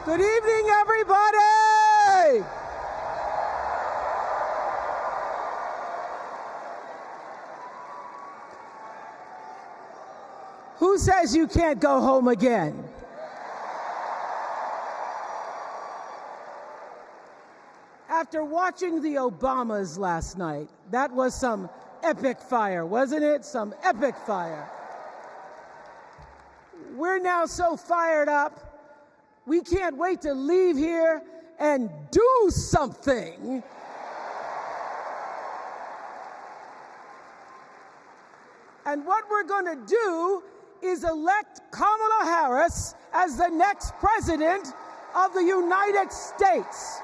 Good evening, everybody! Who says you can't go home again? After watching the Obamas last night, that was some epic fire, wasn't it? Some epic fire. We're now so fired up, we can't wait to leave here and do something. And what we're going to do is elect Kamala Harris as the next president of the United States.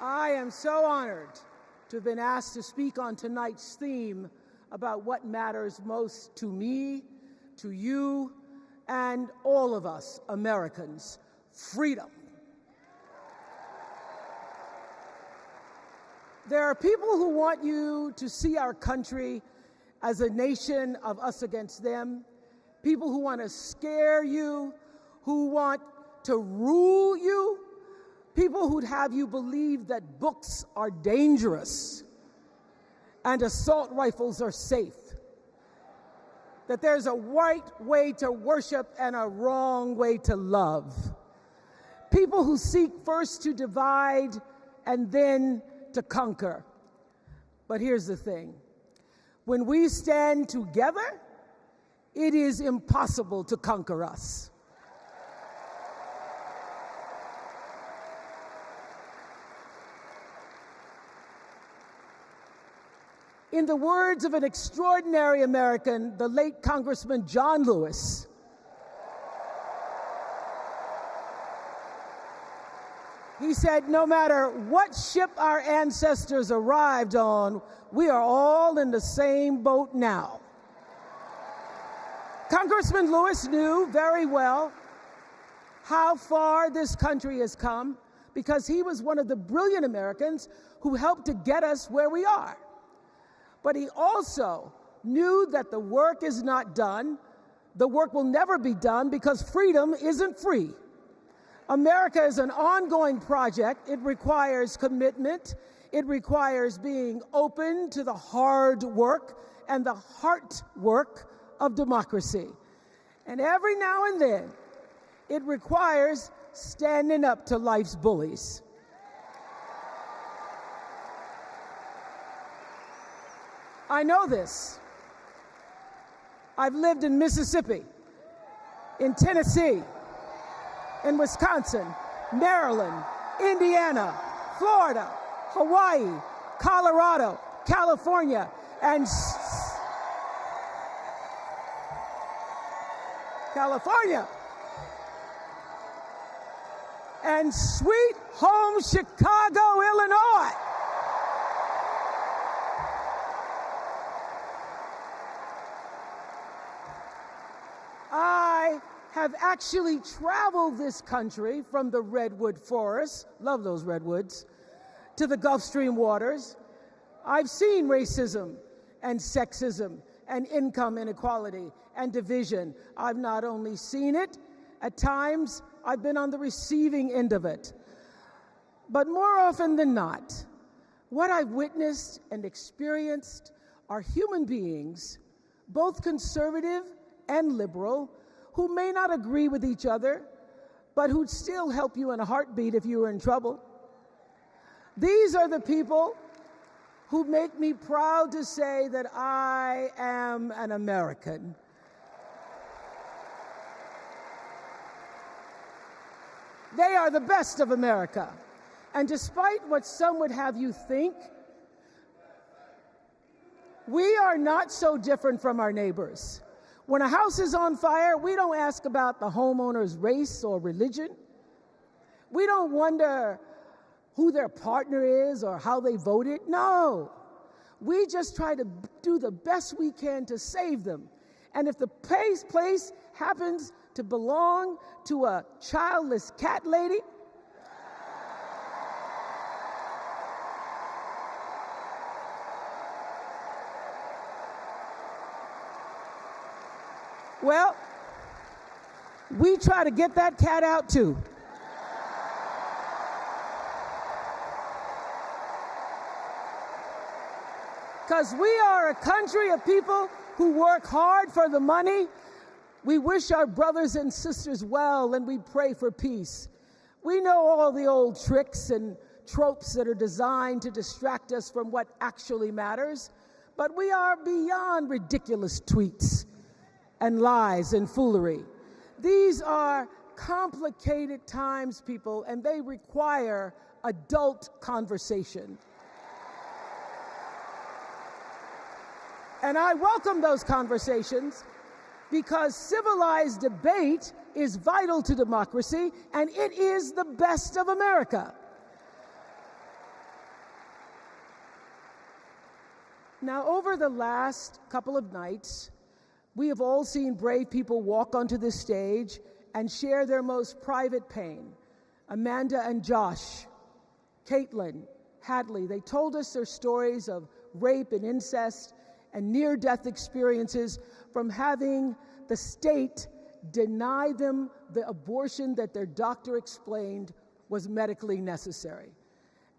I am so honored to have been asked to speak on tonight's theme about what matters most to me, to you, and all of us Americans: freedom. There are people who want you to see our country as a nation of us against them, people who want to scare you, who want to rule you, people who'd have you believe that books are dangerous and assault rifles are safe, that there's a right way to worship and a wrong way to love, people who seek first to divide and then to conquer. But here's the thing. When we stand together, it is impossible to conquer us. In the words of an extraordinary American, the late Congressman John Lewis, he said, no matter what ship our ancestors arrived on, we are all in the same boat now. Congressman Lewis knew very well how far this country has come because he was one of the brilliant Americans who helped to get us where we are. But he also knew that the work is not done. The work will never be done because freedom isn't free. America is an ongoing project. It requires commitment. It requires being open to the hard work and the heart work of democracy. And every now and then, it requires standing up to life's bullies. I know this. I've lived in Mississippi, in Tennessee, in Wisconsin, Maryland, Indiana, Florida, Hawaii, Colorado, California, and and sweet home Chicago, Illinois. I have actually traveled this country from the redwood forests, love those redwoods, to the Gulf Stream waters. I've seen racism and sexism and income inequality and division. I've not only seen it, at times I've been on the receiving end of it. But more often than not, what I've witnessed and experienced are human beings, both conservative and liberal, who may not agree with each other, but who'd still help you in a heartbeat if you were in trouble. These are the people who make me proud to say that I am an American. They are the best of America. And despite what some would have you think, we are not so different from our neighbors. When a house is on fire, we don't ask about the homeowner's race or religion. We don't wonder who their partner is or how they voted. No. We just try to do the best we can to save them. And if the place happens to belong to a childless cat lady, Well, we try to get that cat out too. Because we are a country of people who work hard for the money. We wish our brothers and sisters well, and we pray for peace. We know all the old tricks and tropes that are designed to distract us from what actually matters, but we are beyond ridiculous tweets and lies and foolery. These are complicated times, people, and they require adult conversation. And I welcome those conversations because civilized debate is vital to democracy, and it is the best of America. Now, over the last couple of nights, we have all seen brave people walk onto this stage and share their most private pain. Amanda and Josh, Caitlin, Hadley, they told us their stories of rape and incest and near-death experiences from having the state deny them the abortion that their doctor explained was medically necessary.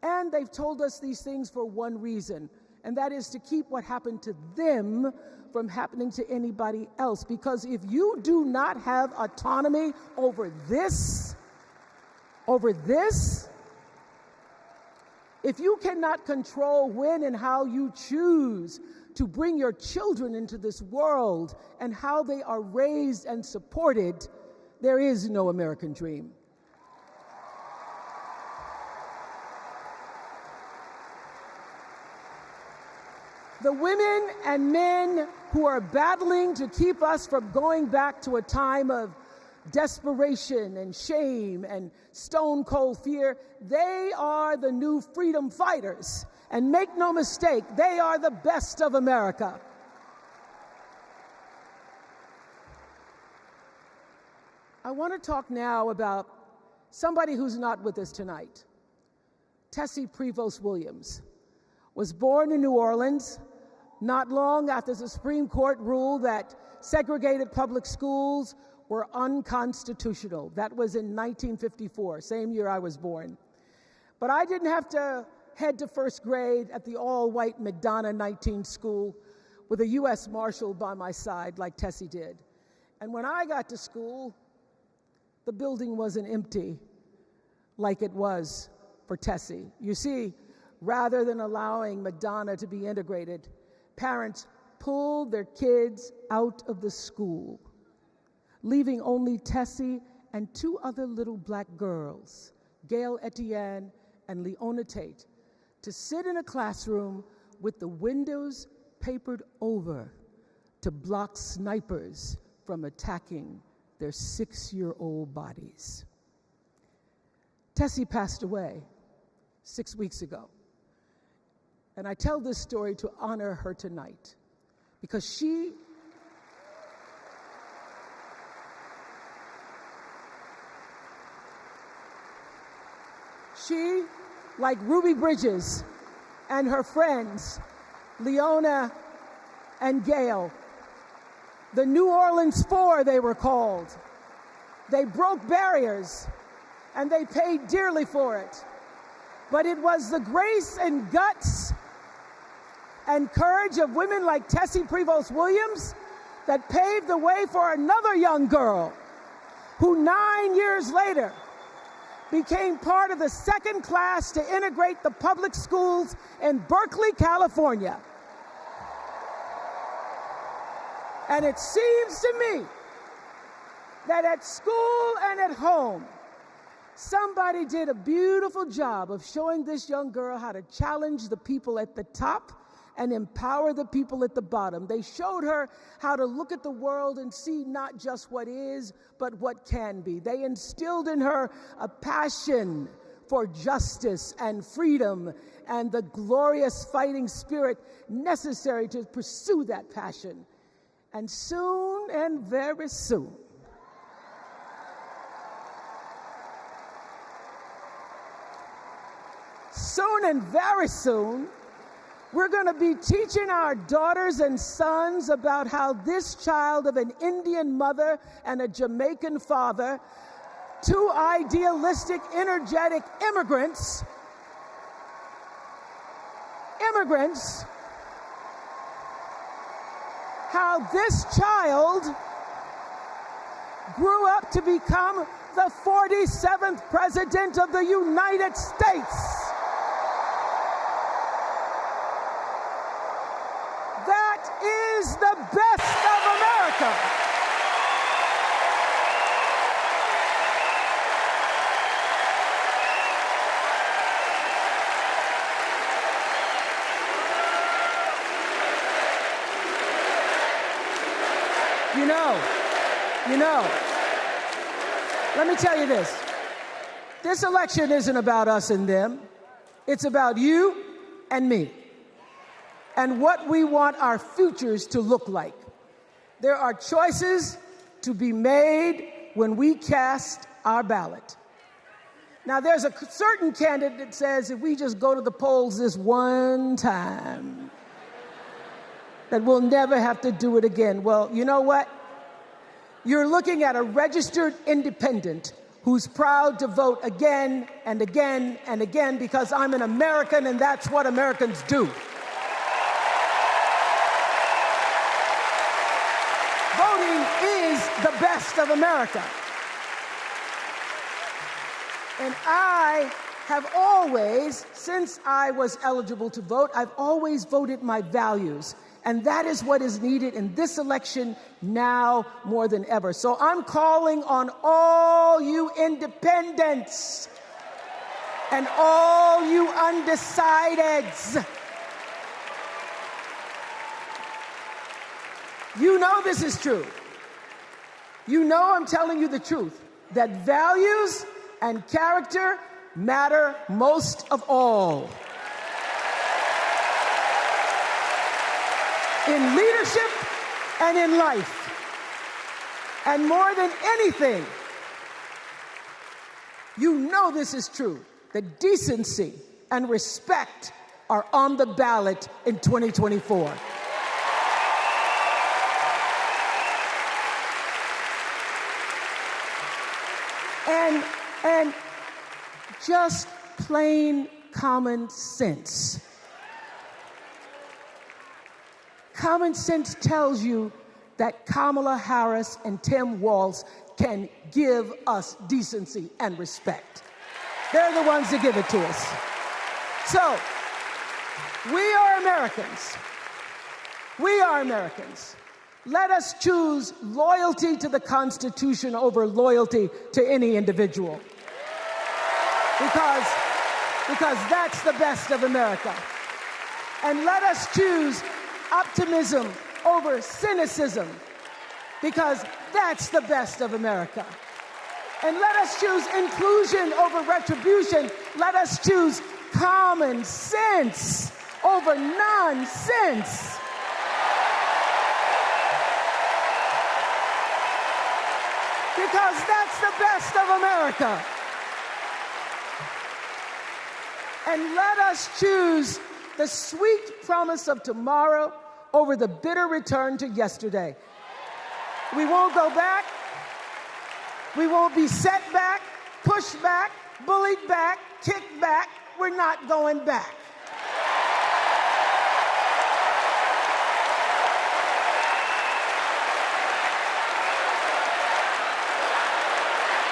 And they've told us these things for one reason, and that is to keep what happened to them from happening to anybody else. Because if you do not have autonomy over this, if you cannot control when and how you choose to bring your children into this world and how they are raised and supported, there is no American dream. The women and men who are battling to keep us from going back to a time of desperation and shame and stone cold fear, they are the new freedom fighters. And make no mistake, they are the best of America. I want to talk now about somebody who's not with us tonight. Tessie Prevost Williams was born in New Orleans not long after the Supreme Court ruled that segregated public schools were unconstitutional. That was in 1954, same year I was born. But I didn't have to head to first grade at the all-white McDonough 19 school with a U.S. Marshal by my side like Tessie did. And when I got to school, the building wasn't empty like it was for Tessie. You see, rather than allowing McDonough to be integrated, parents pulled their kids out of the school, leaving only Tessie and two other little black girls, Gail Etienne and Leona Tate, to sit in a classroom with the windows papered over to block snipers from attacking their 6-year-old bodies. Tessie passed away 6 weeks ago. And I tell this story to honor her tonight because she like Ruby Bridges and her friends, Leona and Gail, the New Orleans Four they were called. They broke barriers and they paid dearly for it. But it was the grace and guts and courage of women like Tessie Prevost Williams that paved the way for another young girl who 9 years later became part of the second class to integrate the public schools in Berkeley, California. And it seems to me that at school and at home, somebody did a beautiful job of showing this young girl how to challenge the people at the top and empower the people at the bottom. They showed her how to look at the world and see not just what is, but what can be. They instilled in her a passion for justice and freedom and the glorious fighting spirit necessary to pursue that passion. And soon and very soon, We're going to be teaching our daughters and sons about how this child of an Indian mother and a Jamaican father, two idealistic, energetic immigrants, how this child grew up to become the 47th President of the United States. That is the best of America. You know, let me tell you this. This election isn't about us and them. It's about you and me and what we want our futures to look like. There are choices to be made when we cast our ballot. Now, there's a certain candidate that says if we just go to the polls this one time, that we'll never have to do it again. Well, you know what? You're looking at a registered independent who's proud to vote again and again and again because I'm an American and that's what Americans do. Voting is the best of America. And I have always, since I was eligible to vote, I've always voted my values. And that is what is needed in this election now more than ever. So I'm calling on all you independents and all you undecideds. You know this is true. You know I'm telling you the truth, that values and character matter most of all. In leadership and in life. And more than anything, you know this is true, that decency and respect are on the ballot in 2024. And just plain common sense. Common sense tells you that Kamala Harris and Tim Walz can give us decency and respect. They're the ones that give it to us. So, we are Americans. We are Americans. Let us choose loyalty to the Constitution over loyalty to any individual. Because that's the best of America. And let us choose optimism over cynicism, because that's the best of America. And let us choose inclusion over retribution. Let us choose common sense over nonsense. Because that's the best of America. And let us choose the sweet promise of tomorrow over the bitter return to yesterday. We won't go back. We won't be set back, pushed back, bullied back, kicked back. We're not going back.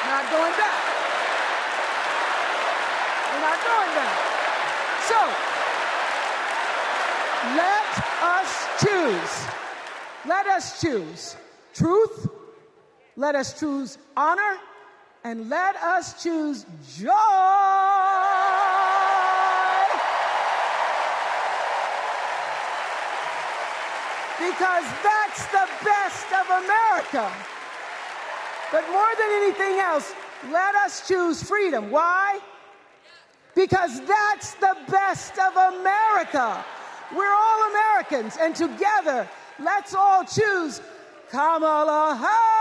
Not going back. We're not going back. So, let us choose. Let us choose truth. Let us choose honor. And let us choose joy. Because that's the best of America. But more than anything else, let us choose freedom. Why? Because that's the best of America. We're all Americans, and together, let's all choose Kamala Harris.